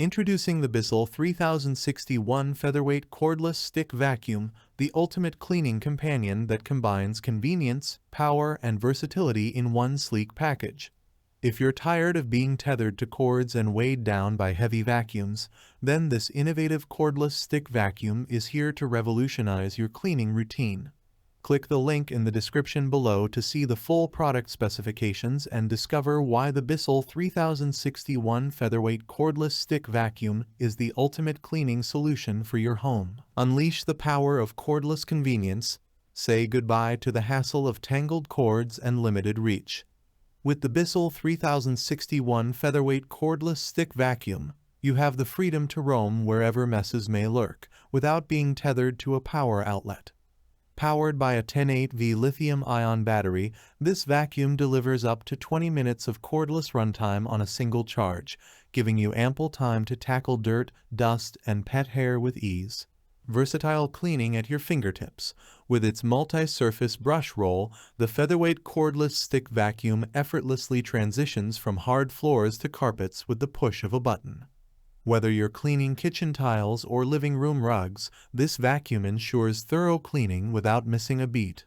Introducing the BISSELL 3061 Featherweight Cordless Stick Vacuum, the ultimate cleaning companion that combines convenience, power, and versatility in one sleek package. If you're tired of being tethered to cords and weighed down by heavy vacuums, then this innovative cordless stick vacuum is here to revolutionize your cleaning routine. Click the link in the description below to see the full product specifications and discover why the BISSELL 3061 Featherweight Cordless Stick Vacuum is the ultimate cleaning solution for your home. Unleash the power of cordless convenience. Say goodbye to the hassle of tangled cords and limited reach. With the BISSELL 3061 Featherweight Cordless Stick Vacuum, you have the freedom to roam wherever messes may lurk, without being tethered to a power outlet. Powered by a 10-8V lithium-ion battery, this vacuum delivers up to 20 minutes of cordless runtime on a single charge, giving you ample time to tackle dirt, dust, and pet hair with ease. Versatile cleaning at your fingertips. With its multi-surface brush roll, the Featherweight Cordless Stick Vacuum effortlessly transitions from hard floors to carpets with the push of a button. Whether you're cleaning kitchen tiles or living room rugs, this vacuum ensures thorough cleaning without missing a beat.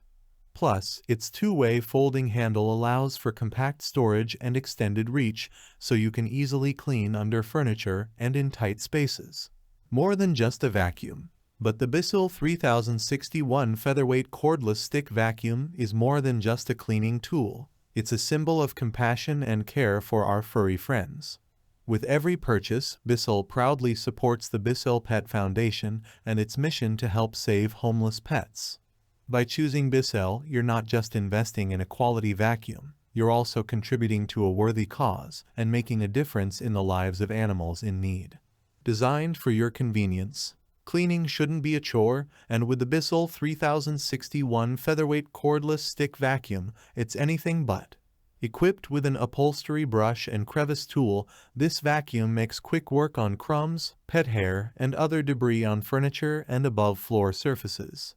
Plus, its two-way folding handle allows for compact storage and extended reach, so you can easily clean under furniture and in tight spaces. More than just a vacuum. But the BISSELL 3061 Featherweight Cordless Stick Vacuum is more than just a cleaning tool. It's a symbol of compassion and care for our furry friends. With every purchase, BISSELL proudly supports the BISSELL Pet Foundation and its mission to help save homeless pets. By choosing BISSELL, you're not just investing in a quality vacuum, you're also contributing to a worthy cause and making a difference in the lives of animals in need. Designed for your convenience, cleaning shouldn't be a chore, and with the BISSELL 3061 Featherweight Cordless Stick Vacuum, it's anything but. Equipped with an upholstery brush and crevice tool, this vacuum makes quick work on crumbs, pet hair, and other debris on furniture and above-floor surfaces.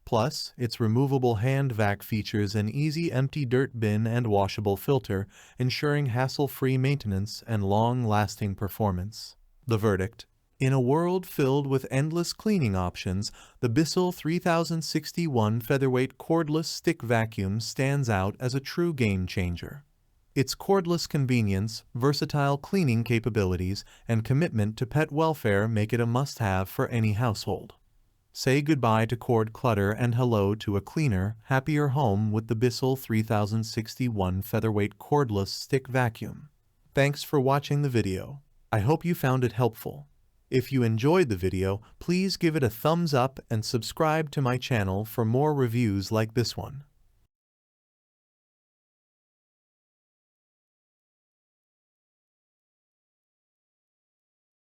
Plus, its removable hand vac features an easy empty dirt bin and washable filter, ensuring hassle-free maintenance and long-lasting performance. The verdict: in a world filled with endless cleaning options, the BISSELL 3061 Featherweight Cordless Stick Vacuum stands out as a true game-changer. Its cordless convenience, versatile cleaning capabilities, and commitment to pet welfare make it a must-have for any household. Say goodbye to cord clutter and hello to a cleaner, happier home with the BISSELL 3061 Featherweight Cordless Stick Vacuum. Thanks for watching the video. I hope you found it helpful. If you enjoyed the video, please give it a thumbs up and subscribe to my channel for more reviews like this one.